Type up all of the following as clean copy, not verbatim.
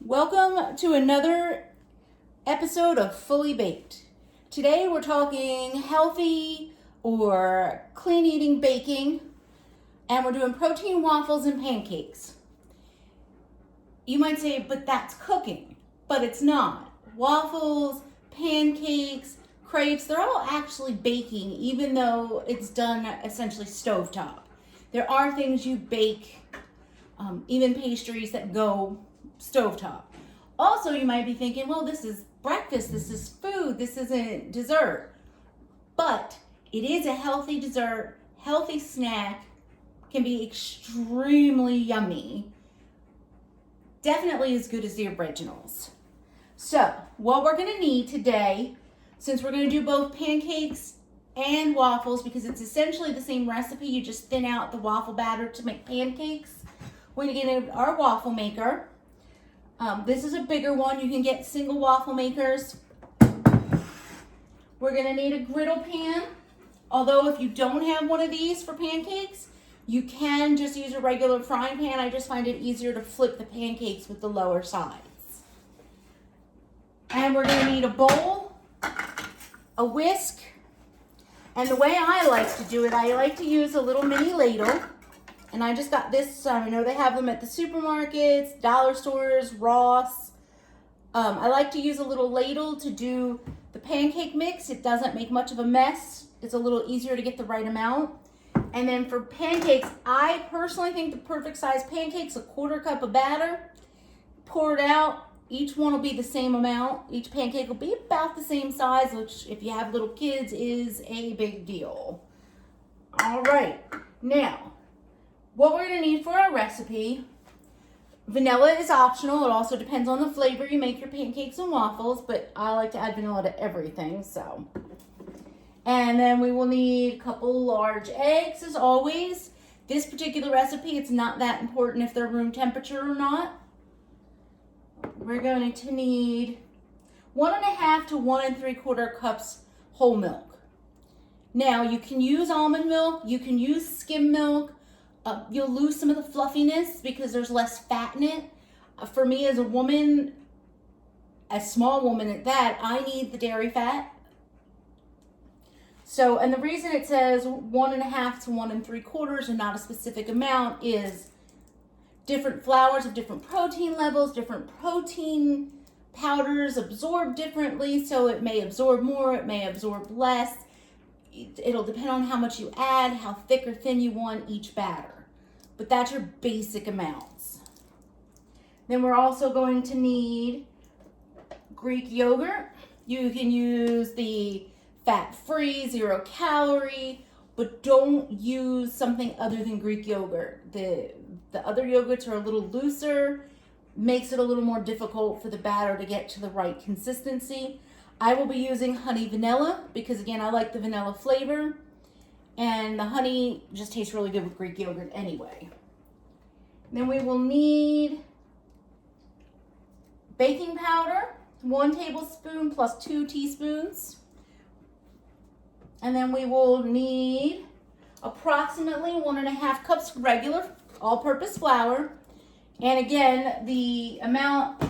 Welcome to another episode of Fully Baked. Today we're talking healthy or clean eating baking, and we're doing protein waffles and pancakes. You might say, but that's cooking, but it's not. Waffles, pancakes, crepes, they're all actually baking, even though it's done essentially stovetop. There are things you bake, even pastries that go stovetop. Also, you might be thinking, well, this is breakfast, this is food, this isn't dessert. But it is a healthy dessert, healthy snack, can be extremely yummy. Definitely as good as the originals. So, what we're gonna need today, since we're gonna do both pancakes and waffles, because it's essentially the same recipe, you just thin out the waffle batter to make pancakes. We're gonna get our waffle maker. This is a bigger one. You can get single waffle makers. We're gonna need a griddle pan. Although if you don't have one of these for pancakes, you can just use a regular frying pan. I just find it easier to flip the pancakes with the lower sides. And we're gonna need a bowl, a whisk, and the way I like to do it, I like to use a little mini ladle. And I just got this, I know they have them at the supermarkets, dollar stores, Ross. I like to use a little ladle to do the pancake mix. It doesn't make much of a mess. It's a little easier to get the right amount. And then for pancakes, I personally think the perfect size pancakes, a 1/4 cup of batter, pour it out. Each one will be the same amount. Each pancake will be about the same size, which if you have little kids is a big deal. All right, now, what we're gonna need for our recipe, vanilla is optional. It also depends on the flavor you make your pancakes and waffles, but I like to add vanilla to everything, so. And then we will need a couple large eggs, as always. This particular recipe, it's not that important if they're room temperature or not. We're going to need 1.5 to 1 3/4 cups whole milk. Now, you can use almond milk, you can use skim milk. You'll lose some of the fluffiness because there's less fat in it. For me as a woman, a small woman at that, I need the dairy fat. So, and the reason it says 1.5 to 1 3/4 and not a specific amount is different flours have different protein levels, different protein powders absorb differently, so it may absorb more, it may absorb less. It'll depend on how much you add, how thick or thin you want each batter. But that's your basic amounts. Then we're also going to need Greek yogurt. You can use the fat-free, 0 calorie, but don't use something other than Greek yogurt. The other yogurts are a little looser, makes it a little more difficult for the batter to get to the right consistency. I will be using honey vanilla because, again, I like the vanilla flavor. And the honey just tastes really good with Greek yogurt anyway. Then we will need baking powder, 1 tablespoon plus 2 teaspoons. And then we will need approximately 1.5 cups regular all-purpose flour. And again, the amount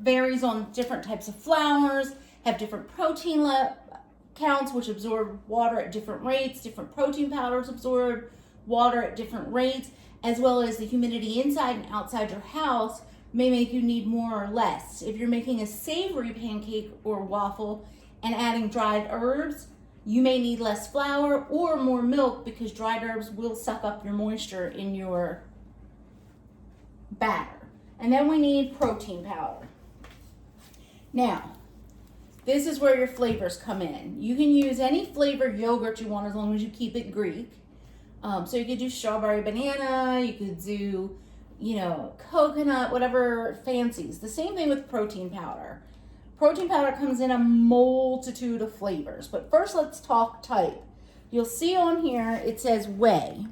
varies on different types of flours, have different protein counts, which absorb water at different rates. Different protein powders absorb water at different rates, as well as the humidity inside and outside your house may make you need more or less. If you're making a savory pancake or waffle and adding dried herbs, you may need less flour or more milk because dried herbs will suck up your moisture in your batter. And then we need protein powder. Now, this is where your flavors come in. You can use any flavored yogurt you want as long as you keep it Greek. So you could do strawberry banana, you could do, coconut, whatever fancies. The same thing with protein powder. Protein powder comes in a multitude of flavors. But first let's talk type. You'll see on here it says whey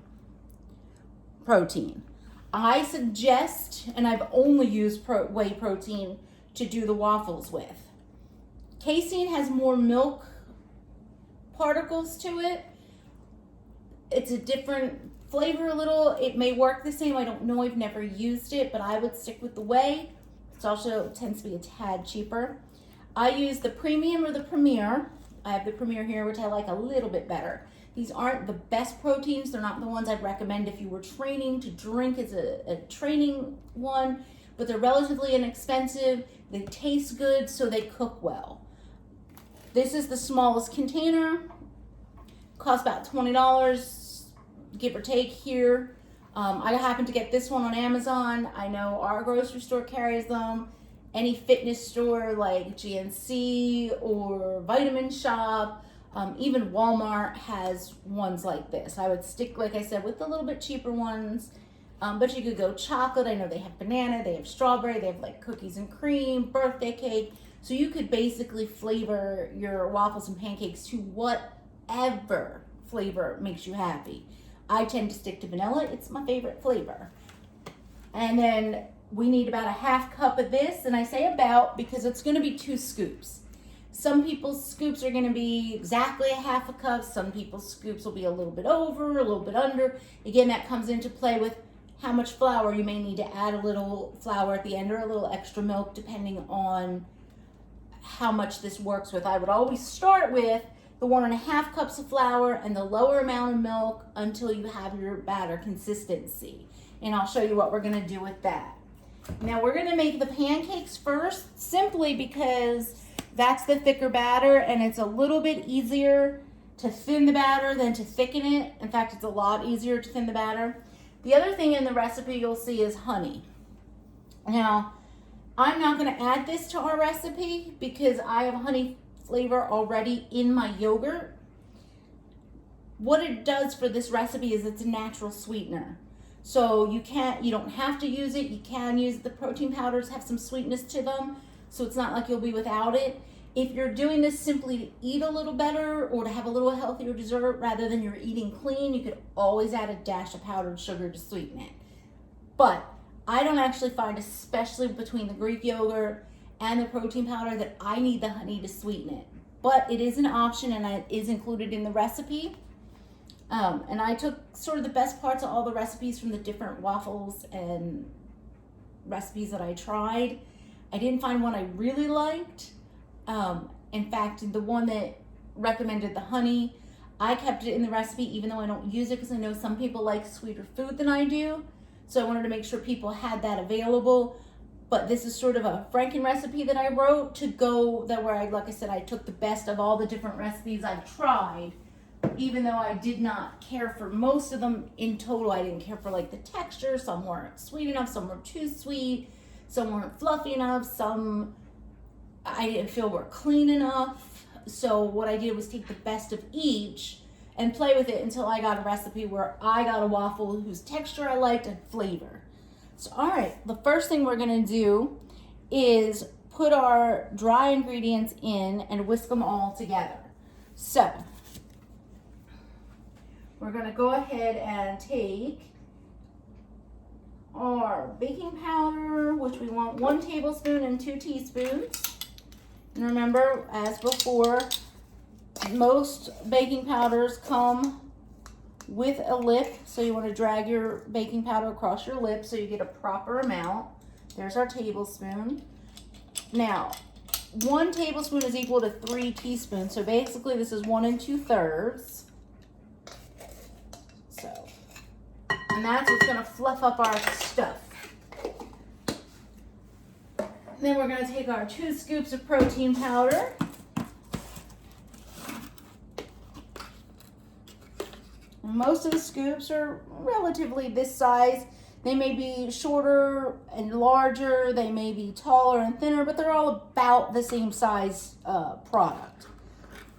protein. I suggest, and I've only used whey protein to do the waffles with. Casein has more milk particles to it. It's a different flavor a little. It may work the same. I don't know. I've never used it, but I would stick with the whey. It also tends to be a tad cheaper. I use the premium or the premier. I have the premier here, which I like a little bit better. These aren't the best proteins. They're not the ones I'd recommend if you were training to drink as a training one, but they're relatively inexpensive. They taste good, so they cook well. This is the smallest container. Costs about $20, give or take here. I happen to get this one on Amazon. I know our grocery store carries them. Any fitness store like GNC or Vitamin Shop, even Walmart has ones like this. I would stick, like I said, with the little bit cheaper ones, but you could go chocolate. I know they have banana, they have strawberry, they have like cookies and cream, birthday cake. So you could basically flavor your waffles and pancakes to whatever flavor makes you happy. I tend to stick to vanilla. It's my favorite flavor. And then we need about a half cup of this, and I say about because it's going to be 2 scoops. Some people's scoops are going to be exactly a half a cup. Some people's scoops will be a little bit over, a little bit under. Again, that comes into play with how much flour. You may need to add a little flour at the end or a little extra milk depending on how much this works with. I would always start with the 1.5 cups of flour and the lower amount of milk until you have your batter consistency. And I'll show you what we're going to do with that. Now we're going to make the pancakes first, simply because that's the thicker batter and it's a little bit easier to thin the batter than to thicken it. In fact, it's a lot easier to thin the batter. The other thing in the recipe you'll see is honey. Now, I'm not going to add this to our recipe because I have honey flavor already in my yogurt. What it does for this recipe is it's a natural sweetener. So you don't have to use it. You can use the protein powders, have some sweetness to them. So it's not like you'll be without it. If you're doing this simply to eat a little better or to have a little healthier dessert rather than you're eating clean, you could always add a dash of powdered sugar to sweeten it. But I don't actually find, especially between the Greek yogurt and the protein powder, that I need the honey to sweeten it. But it is an option and it is included in the recipe. And I took sort of the best parts of all the recipes from the different waffles and recipes that I tried. I didn't find one I really liked. In fact, the one that recommended the honey, I kept it in the recipe even though I don't use it because I know some people like sweeter food than I do. So I wanted to make sure people had that available. But this is sort of a Franken recipe that I wrote to go that where like I said, I took the best of all the different recipes I've tried. Even though I did not care for most of them in total, I didn't care for like the texture. Some weren't sweet enough, some were too sweet, some weren't fluffy enough, some I didn't feel were clean enough. So what I did was take the best of each and play with it until I got a recipe where I got a waffle whose texture I liked and flavor. So all right, the first thing we're gonna do is put our dry ingredients in and whisk them all together. So we're going to go ahead and take our baking powder, which we want 1 tablespoon and 2 teaspoons. And remember, as before, most baking powders come with a lip. So you want to drag your baking powder across your lip so you get a proper amount. There's our tablespoon. Now, 1 tablespoon is equal to 3 teaspoons. So basically this is 1 2/3. And that's what's going to fluff up our stuff. Then we're going to take our 2 scoops of protein powder. And most of the scoops are relatively this size. They may be shorter and larger. They may be taller and thinner, but they're all about the same size product.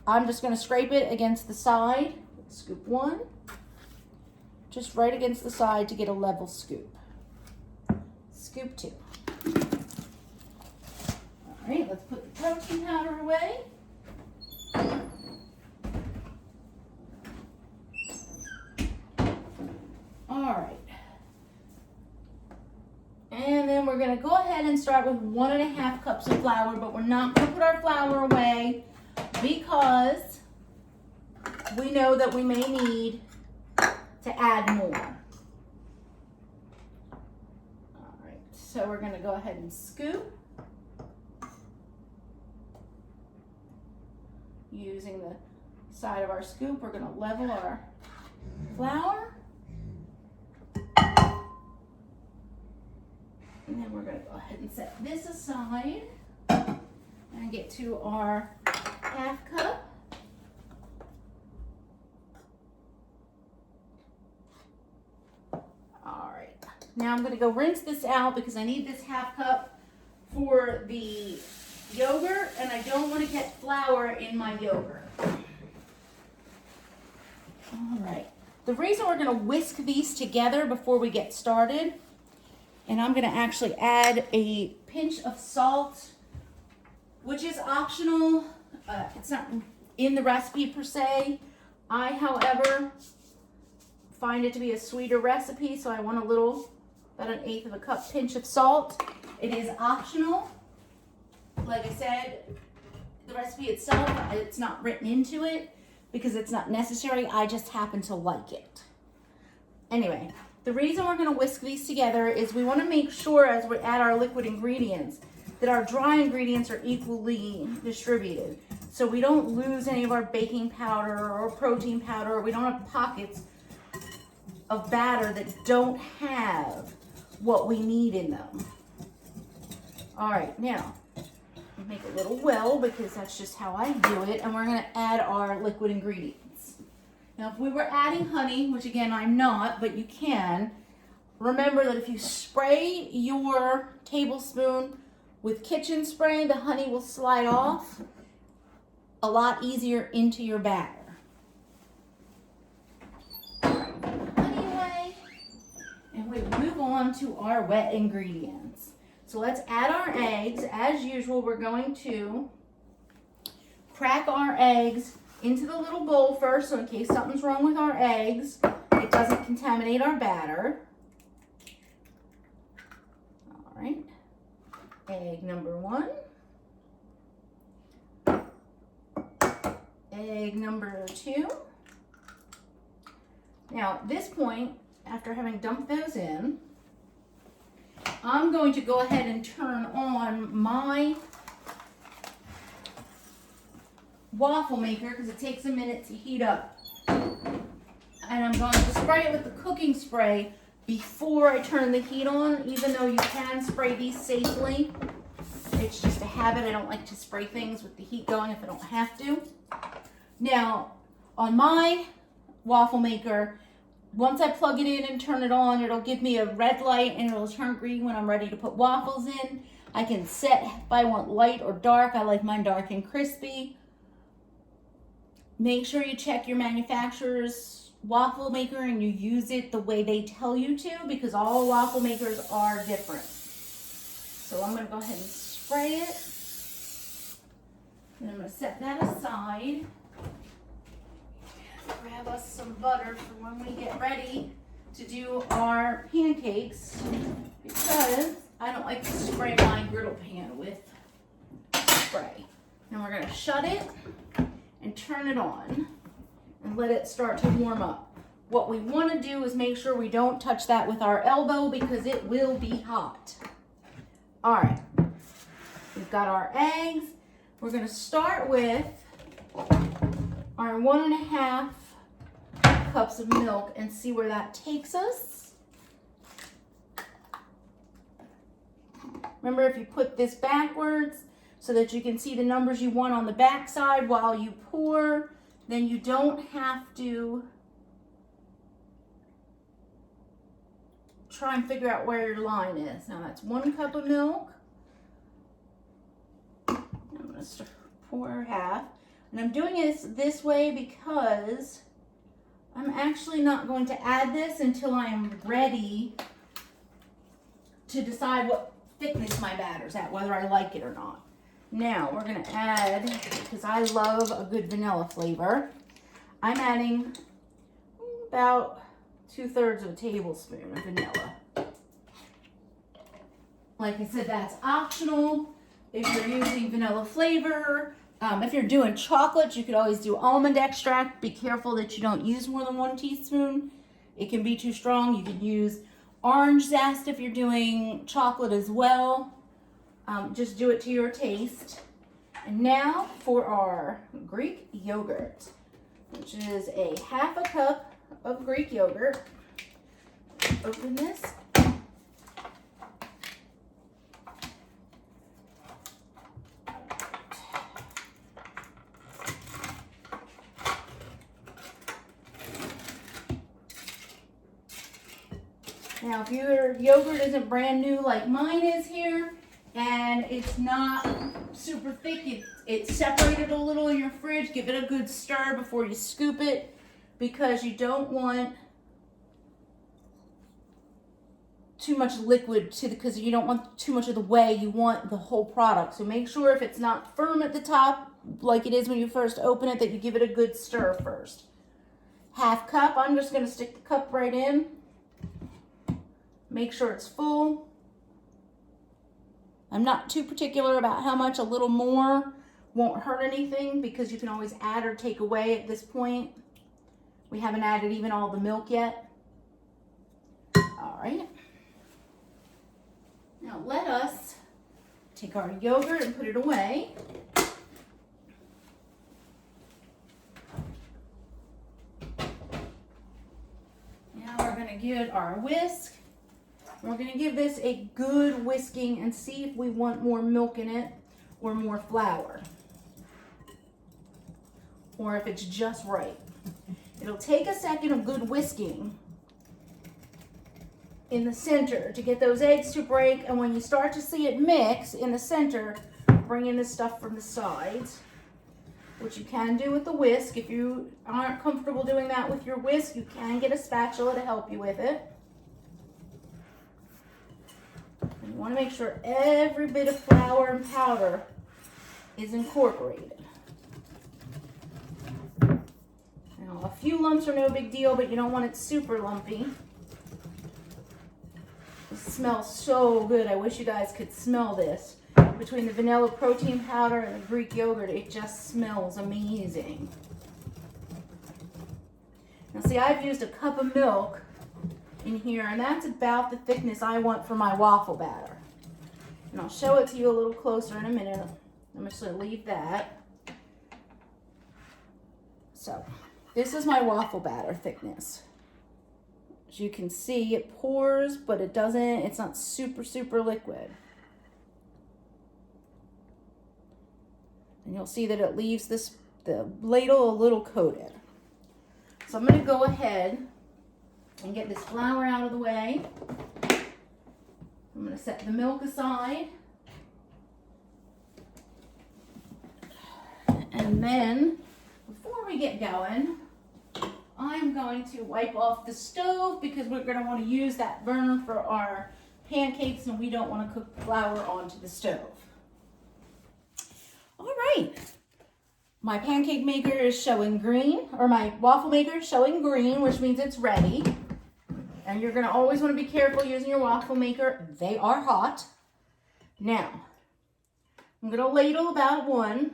I'm just going to scrape it against the side. Scoop 1. Just right against the side to get a level scoop. Scoop 2. All right, let's put the protein powder away. All right. And then we're gonna go ahead and start with 1.5 cups of flour, but we're not gonna put our flour away because we know that we may need to add more. All right, So we're gonna go ahead and scoop. Using the side of our scoop, we're gonna level our flour. And then we're gonna go ahead and set this aside and get to our half cup. All right, now I'm gonna go rinse this out because I need this half cup for the yogurt, and I don't want to get flour in my yogurt. All right, the reason we're gonna whisk these together before we get started, and I'm gonna actually add a pinch of salt, which is optional. It's not in the recipe per se. I, however, find it to be a sweeter recipe, so I want a little, about 1/8 of a cup pinch of salt. It is optional. Like I said, the recipe itself, it's not written into it because it's not necessary. I just happen to like it. Anyway, the reason we're going to whisk these together is we want to make sure as we add our liquid ingredients that our dry ingredients are equally distributed. So we don't lose any of our baking powder or protein powder. We don't have pockets of batter that don't have what we need in them. All right, now make a little well because that's just how I do it, and we're going to add our liquid ingredients. Now, if we were adding honey, which again I'm not, but you can, remember that if you spray your tablespoon with kitchen spray, the honey will slide off a lot easier into your batter. All right, put the honey away, and we move on to our wet ingredients. So let's add our eggs. As usual, we're going to crack our eggs into the little bowl first, so in case something's wrong with our eggs, it doesn't contaminate our batter. All right, egg number 1. Egg number 2. Now, at this point, after having dumped those in, I'm going to go ahead and turn on my waffle maker because it takes a minute to heat up. And I'm going to spray it with the cooking spray before I turn the heat on, even though you can spray these safely. It's just a habit. I don't like to spray things with the heat going if I don't have to. Now, on my waffle maker, once I plug it in and turn it on, it'll give me a red light and it'll turn green when I'm ready to put waffles in. I can set if I want light or dark. I like mine dark and crispy. Make sure you check your manufacturer's waffle maker and you use it the way they tell you to, because all waffle makers are different. So I'm going to go ahead and spray it. And I'm going to set that aside. Grab us some butter for when we get ready to do our pancakes, because I don't like to spray my griddle pan with spray. And we're going to shut it and turn it on and let it start to warm up. What we want to do is make sure we don't touch that with our elbow because it will be hot. All right, we've got our eggs. We're going to start with our 1.5 cups of milk and see where that takes us. Remember, if you put this backwards so that you can see the numbers you want on the back side while you pour, then you don't have to try and figure out where your line is. Now that's 1 cup of milk. I'm going to pour half. And I'm doing this way because I'm actually not going to add this until I am ready to decide what thickness my batter's at, whether I like it or not. Now we're going to add, because I love a good vanilla flavor, I'm adding about 2/3 of a tablespoon of vanilla. Like I said, that's optional. If you're using vanilla flavor, if you're doing chocolate, you could always do almond extract. Be careful that you don't use more than 1 teaspoon. It can be too strong. You could use orange zest if you're doing chocolate as well. Just do it to your taste. And now for our Greek yogurt, which is a half a cup of Greek yogurt. Open this. Now, if your yogurt isn't brand new like mine is here, and it's not super thick, it's separated a little in your fridge, give it a good stir before you scoop it, because you don't want too much liquid because you don't want too much of the whey, you want the whole product. So make sure if it's not firm at the top, like it is when you first open it, that you give it a good stir first. Half cup, I'm just gonna stick the cup right in. Make sure it's full. I'm not too particular about how much, a little more won't hurt anything because you can always add or take away at this point. We haven't added even all the milk yet. All right. Now let us take our yogurt and put it away. Now we're gonna get our whisk. We're going to give this a good whisking and see if we want more milk in it or more flour, or if it's just right. It'll take a second of good whisking in the center to get those eggs to break, and when you start to see it mix in the center, bring in the stuff from the sides, which you can do with the whisk. If you aren't comfortable doing that with your whisk, you can get a spatula to help you with it. You want to make sure every bit of flour and powder is incorporated. Now, a few lumps are no big deal, but you don't want it super lumpy. It smells so good. I wish you guys could smell this. Between the vanilla protein powder and the Greek yogurt, it just smells amazing. Now see, I've used a cup of milk in here, and that's about the thickness I want for my waffle batter. And I'll show it to you a little closer in a minute. I'm just going to leave that. So this is my waffle batter thickness. As you can see, it pours, but it's not super liquid. And you'll see that it leaves the ladle a little coated. So I'm going to go ahead and get this flour out of the way. I'm going to set the milk aside. And then, before we get going, I'm going to wipe off the stove because we're going to want to use that burner for our pancakes, and we don't want to cook flour onto the stove. All right. My pancake maker is showing green, or my waffle maker is showing green, which means it's ready. And you're going to always want to be careful using your waffle maker. They are hot. Now, I'm going to ladle about one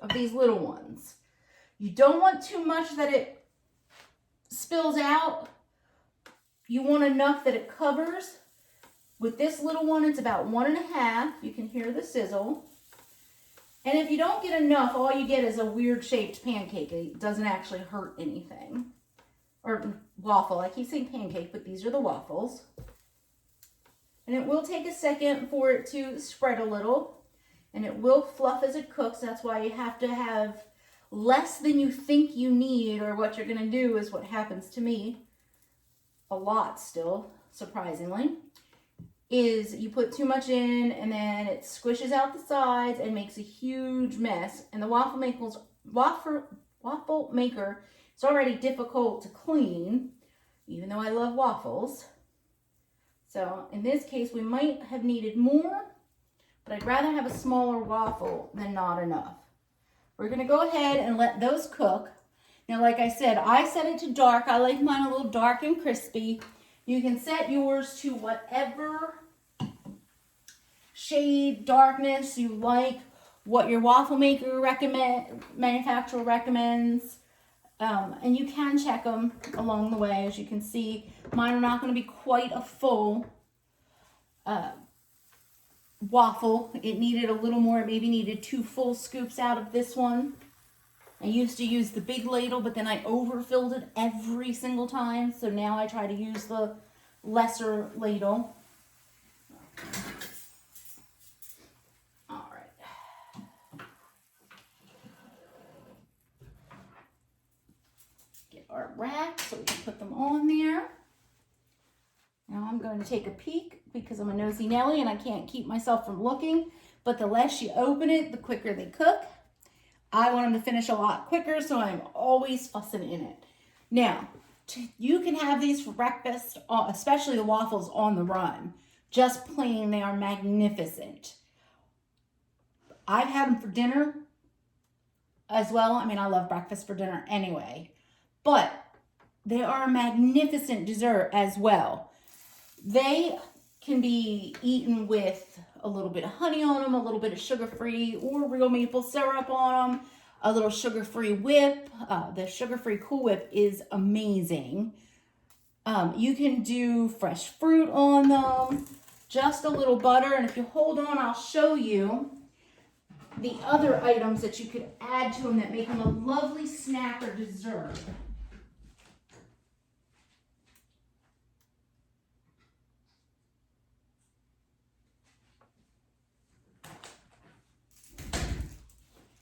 of these little ones. You don't want too much that it spills out. You want enough that it covers. With this little one, it's about 1.5. You can hear the sizzle. And if you don't get enough, all you get is a weird shaped pancake. It doesn't actually hurt anything. Or waffle. I keep saying pancake, but these are the waffles. And it will take a second for it to spread a little. And it will fluff as it cooks. That's why you have to have less than you think you need, or what you're going to do is what happens to me a lot still, surprisingly, is you put too much in and then it squishes out the sides and makes a huge mess. And the waffle maker is already difficult to clean, even though I love waffles. So in this case, we might have needed more, but I'd rather have a smaller waffle than not enough. We're going to go ahead and let those cook. Now, like I said, I set it to dark. I like mine a little dark and crispy. You can set yours to whatever shade, darkness you like, what your waffle maker manufacturer recommends. And you can check them along the way. As you can see, mine are not going to be quite a full waffle. It needed a little more. It maybe needed 2 full scoops out of this one. I used to use the big ladle, but then I overfilled it every single time. So now I try to use the lesser ladle. All right. Get our rack so we can put them on there. Now I'm going to take a peek because I'm a nosy Nelly and I can't keep myself from looking. But the less you open it, the quicker they cook. I want them to finish a lot quicker, so I'm always fussing in it. Now, you can have these for breakfast, especially the waffles on the run. Just plain, they are magnificent. I've had them for dinner as well. I mean, I love breakfast for dinner anyway. But they are a magnificent dessert as well. They can be eaten with a little bit of honey on them, a little bit of sugar-free or real maple syrup on them, a little sugar-free whip. The sugar-free Cool Whip is amazing. You can do fresh fruit on them, just a little butter. And if you hold on, I'll show you the other items that you could add to them that make them a lovely snack or dessert.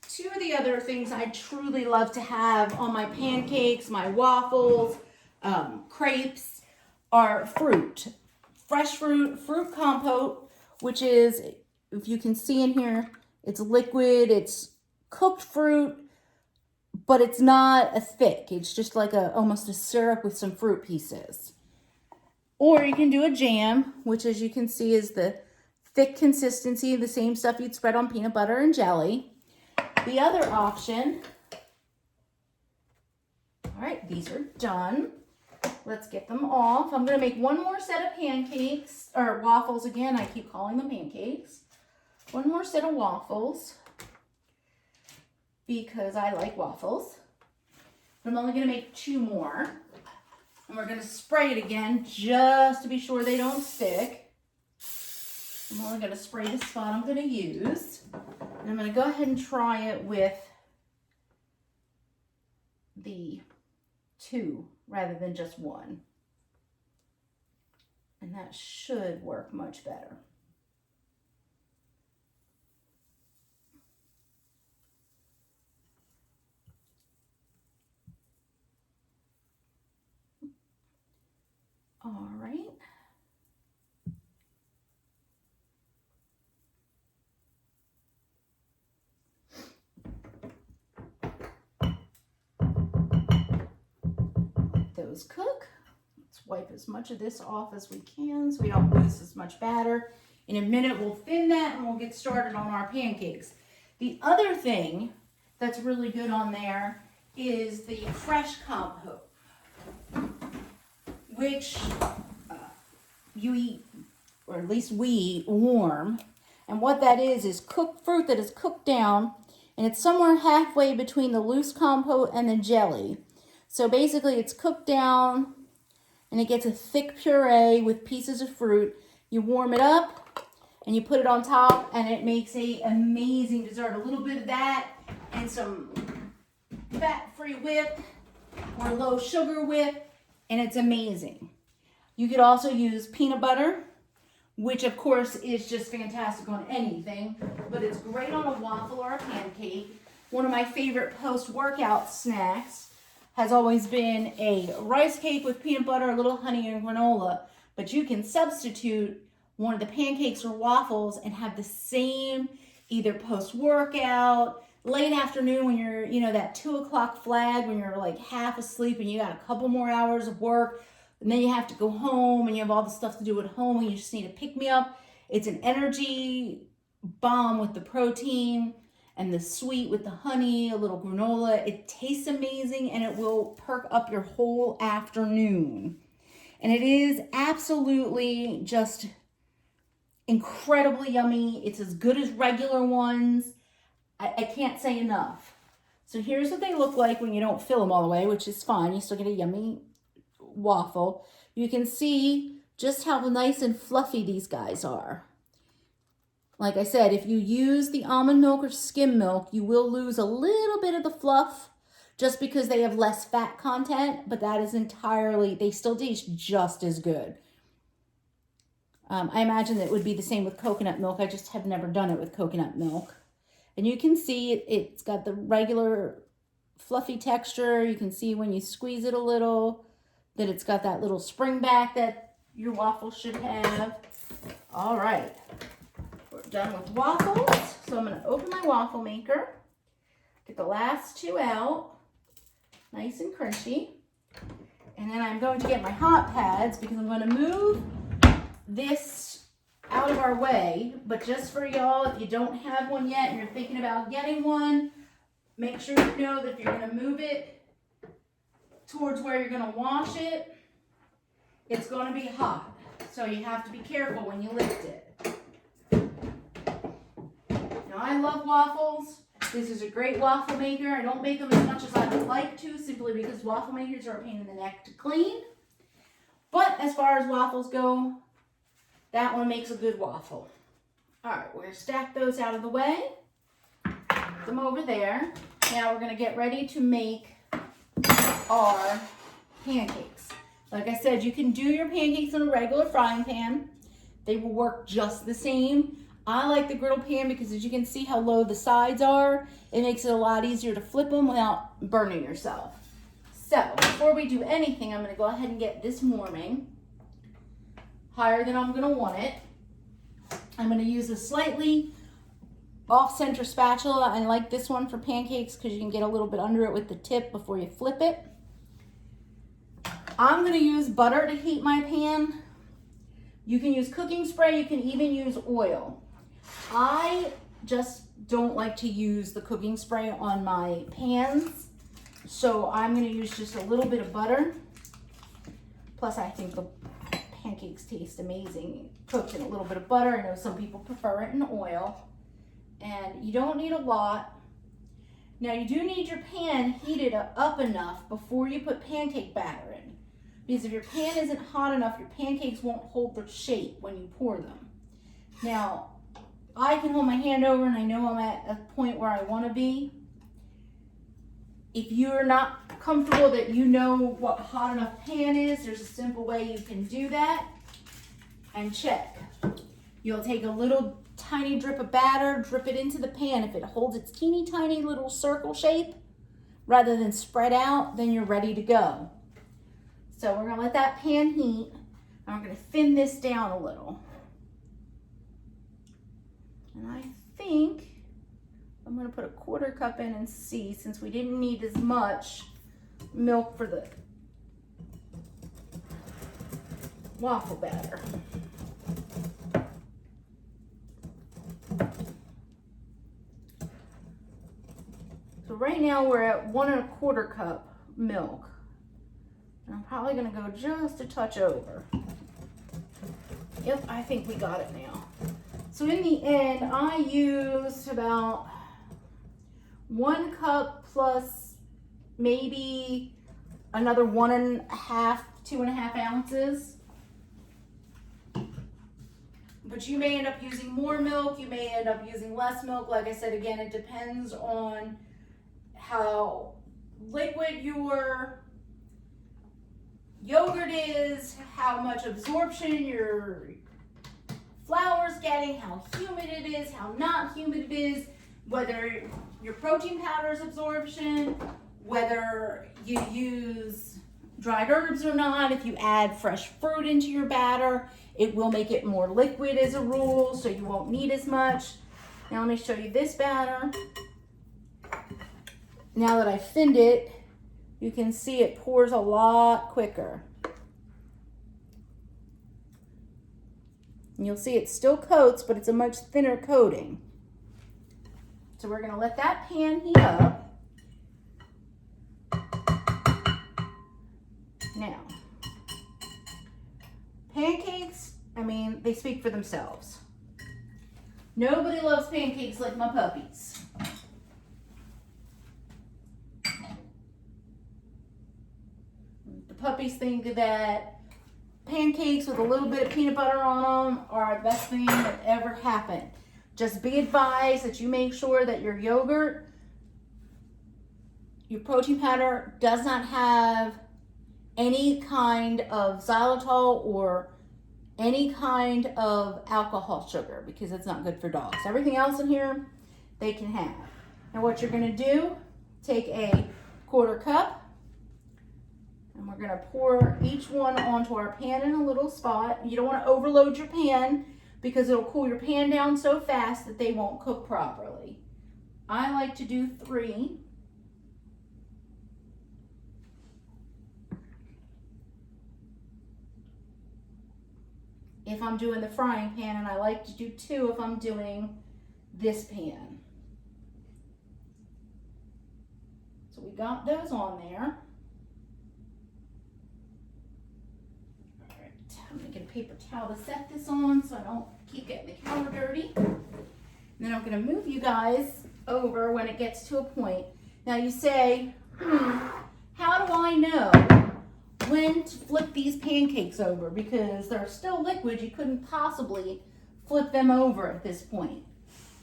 Two of the other things I truly love to have on my pancakes, my waffles, crepes, are fruit. Fresh fruit, fruit compote, which is, if you can see in here, it's liquid, it's cooked fruit, but it's not a thick. It's just like almost a syrup with some fruit pieces. Or you can do a jam, which as you can see is the thick consistency, the same stuff you'd spread on peanut butter and jelly. The other option, all right, these are done. Let's get them off. I'm going to make one more set of pancakes, or waffles again. I keep calling them pancakes. One more set of waffles because I like waffles. But I'm only going to make 2 more. And we're going to spray it again just to be sure they don't stick. I'm only going to spray the spot I'm going to use. And I'm going to go ahead and try it with the 2 rather than just 1. And that should work much better. All right. Those cook. Let's wipe as much of this off as we can so we don't lose as much batter. In a minute, we'll thin that and we'll get started on our pancakes. The other thing that's really good on there is the fresh compote, which you eat, or at least we eat, warm. And what that is cooked fruit that is cooked down, and it's somewhere halfway between the loose compote and the jelly. So basically it's cooked down and it gets a thick puree with pieces of fruit. You warm it up and you put it on top and it makes an amazing dessert. A little bit of that and some fat-free whip or low sugar whip, and it's amazing. You could also use peanut butter, which of course is just fantastic on anything, but it's great on a waffle or a pancake. One of my favorite post-workout snacks has always been a rice cake with peanut butter, a little honey, and granola. But you can substitute one of the pancakes or waffles and have the same either post-workout, late afternoon when you're, that 2 o'clock flag when you're like half asleep and you got a couple more hours of work, and then you have to go home and you have all the stuff to do at home and you just need to pick me up. It's an energy bomb with the protein and the sweet with the honey, a little granola. It tastes amazing and it will perk up your whole afternoon. And it is absolutely just incredibly yummy. It's as good as regular ones. I can't say enough. So here's what they look like when you don't fill them all the way, which is fine. You still get a yummy waffle. You can see just how nice and fluffy these guys are. Like I said, if you use the almond milk or skim milk, you will lose a little bit of the fluff just because they have less fat content, but that is entirely, they still taste just as good. I imagine that it would be the same with coconut milk. I just have never done it with coconut milk. And you can see it's got the regular fluffy texture. You can see when you squeeze it a little that it's got that little spring back that your waffle should have. All right, we're done with waffles. So I'm gonna open my waffle maker, get the last two out, nice and crunchy. And then I'm going to get my hot pads because I'm gonna move this out of our way, but just for y'all, if you don't have one yet and you're thinking about getting one, make sure you know that if you're going to move it towards where you're going to wash it, it's going to be hot. So you have to be careful when you lift it. Now I love waffles. This is a great waffle maker. I don't make them as much as I would like to, simply because waffle makers are a pain in the neck to clean. But as far as waffles go, that one makes a good waffle. All right, we're gonna stack those out of the way. Put them over there. Now we're gonna get ready to make our pancakes. Like I said, you can do your pancakes in a regular frying pan. They will work just the same. I like the griddle pan because as you can see how low the sides are, it makes it a lot easier to flip them without burning yourself. So before we do anything, I'm gonna go ahead and get this warming higher than I'm gonna want it. I'm gonna use a slightly off-center spatula. I like this one for pancakes because you can get a little bit under it with the tip before you flip it. I'm gonna use butter to heat my pan. You can use cooking spray, you can even use oil. I just don't like to use the cooking spray on my pans, so I'm gonna use just a little bit of butter. Plus I think the pancakes taste amazing cooked in a little bit of butter. I know some people prefer it in oil. And you don't need a lot. Now you do need your pan heated up enough before you put pancake batter in. Because if your pan isn't hot enough, your pancakes won't hold their shape when you pour them. Now, I can hold my hand over and I know I'm at a point where I want to be. If you're not comfortable that you know what hot enough pan is, there's a simple way you can do that and check. You'll take a little tiny drip of batter, drip it into the pan. If it holds its teeny tiny little circle shape rather than spread out, then you're ready to go. So we're gonna let that pan heat and we're gonna thin this down a little. And I think I'm gonna put a 1/4 cup in and see, since we didn't need as much milk for the waffle batter. So right now we're at 1 1/4 cup milk. And I'm probably gonna go just a touch over. Yep, I think we got it now. So in the end, I used about 1 cup plus maybe another 1 1/2, 2 1/2 ounces. But you may end up using more milk, you may end up using less milk. Like I said, again, it depends on how liquid your yogurt is, how much absorption your flour's getting, how humid it is, how not humid it is, whether your protein powder's absorption, whether you use dried herbs or not. If you add fresh fruit into your batter, it will make it more liquid as a rule, so you won't need as much. Now let me show you this batter. Now that I've thinned it, you can see it pours a lot quicker. And you'll see it still coats, but it's a much thinner coating. So we're gonna let that pan heat up. Now, pancakes, I mean, they speak for themselves. Nobody loves pancakes like my puppies. puppies think that pancakes with a little bit of peanut butter on them are the best thing that ever happened. Just be advised that you make sure that your yogurt, your protein powder, does not have any kind of xylitol or any kind of alcohol sugar, because it's not good for dogs. Everything else in here, they can have. And what you're gonna do, take a 1/4 cup, and we're gonna pour each one onto our pan in a little spot. You don't wanna overload your pan because it'll cool your pan down so fast that they won't cook properly. I like to do 3. If I'm doing the frying pan, and I like to do 2 if I'm doing this pan. So we got those on there. All right, I'm gonna get a paper towel to set this on so I don't keep getting the counter dirty. And then I'm gonna move you guys over when it gets to a point. Now you say, how do I know when to flip these pancakes over? Because they're still liquid, you couldn't possibly flip them over at this point.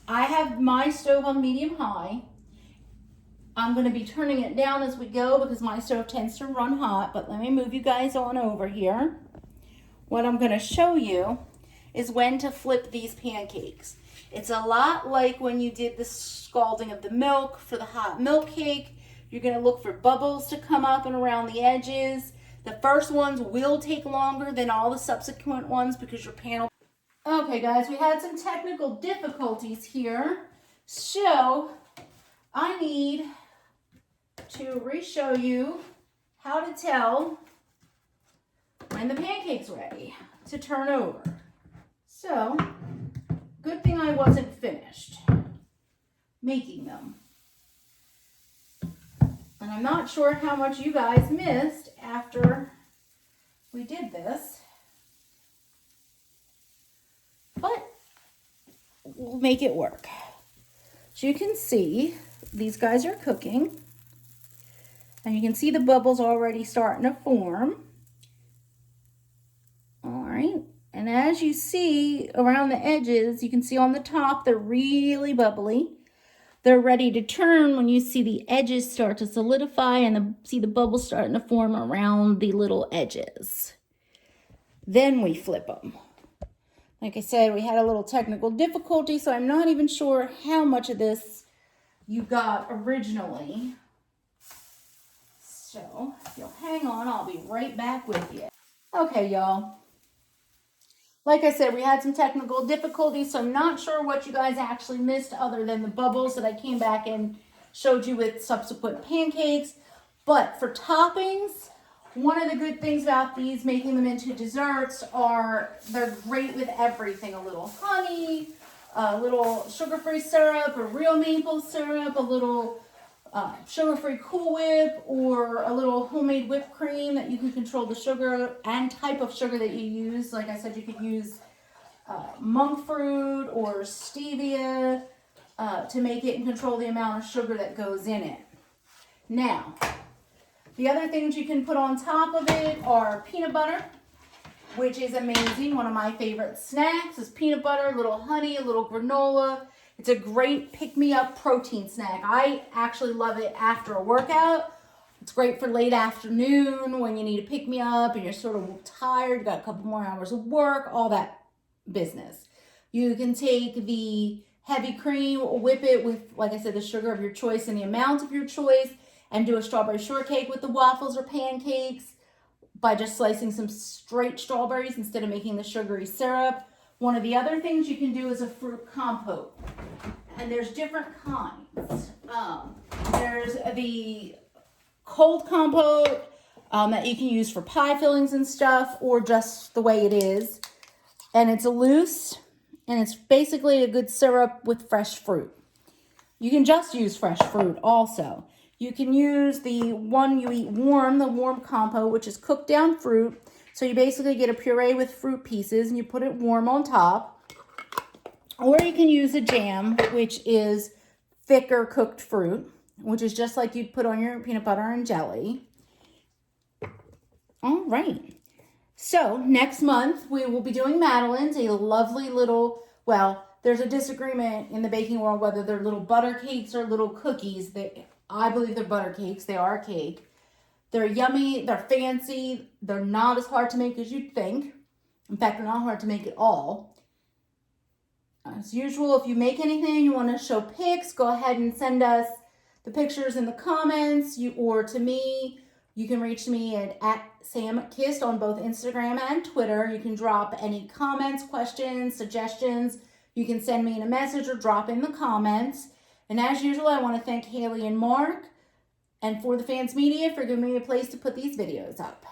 I have my stove on medium high. I'm going to be turning it down as we go because my stove tends to run hot, but let me move you guys on over here. What I'm going to show you is when to flip these pancakes. It's a lot like when you did the scalding of the milk for the hot milk cake. You're going to look for bubbles to come up and around the edges. The first ones will take longer than all the subsequent ones because your pan will... Okay guys, we had some technical difficulties here. So I need to re-show you how to tell when the pancake's ready to turn over. So, good thing I wasn't finished making them. And I'm not sure how much you guys missed after we did this, but we'll make it work. So you can see these guys are cooking, and you can see the bubbles already starting to form. All right, and as you see around the edges, you can see on the top, they're really bubbly. They're ready to turn when you see the edges start to solidify and see the bubbles starting to form around the little edges. Then we flip them. Like I said, we had a little technical difficulty, so I'm not even sure how much of this you got originally. So, if you'll hang on, I'll be right back with you. Okay, y'all. Like I said, we had some technical difficulties, so I'm not sure what you guys actually missed other than the bubbles that I came back and showed you with subsequent pancakes. But for toppings, one of the good things about these, making them into desserts, are they're great with everything. A little honey, a little sugar-free syrup, a real maple syrup, a little sugar-free Cool Whip, or a little homemade whipped cream that you can control the sugar and type of sugar that you use. Like I said, you could use monk fruit or stevia to make it and control the amount of sugar that goes in it. Now, the other things you can put on top of it are peanut butter, which is amazing. One of my favorite snacks is peanut butter, a little honey, a little granola. It's a great pick-me-up protein snack. I actually love it after a workout. It's great for late afternoon when you need to pick-me-up and you're sort of tired, you got a couple more hours of work, all that business. You can take the heavy cream, whip it with, like I said, the sugar of your choice and the amount of your choice, and do a strawberry shortcake with the waffles or pancakes by just slicing some straight strawberries instead of making the sugary syrup. One of the other things you can do is a fruit compote. And there's different kinds. There's the cold compote that you can use for pie fillings and stuff, or just the way it is. And it's loose, and it's basically a good syrup with fresh fruit. You can just use fresh fruit also. You can use the one you eat warm, the warm compote, which is cooked down fruit. So you basically get a puree with fruit pieces and you put it warm on top. Or you can use a jam, which is thicker cooked fruit, which is just like you'd put on your peanut butter and jelly. All right. So next month we will be doing Madeline's, a lovely little, well, there's a disagreement in the baking world whether they're little butter cakes or little cookies. I believe they're butter cakes. They are a cake. They're yummy. They're fancy. They're not as hard to make as you'd think. In fact, they're not hard to make at all. As usual, if you make anything, you want to show pics, go ahead and send us the pictures in the comments, or to me. You can reach me at @SamKist on both Instagram and Twitter. You can drop any comments, questions, suggestions. You can send me in a message or drop in the comments. And as usual, I want to thank Haley and Mark and For the Fans Media for giving me a place to put these videos up.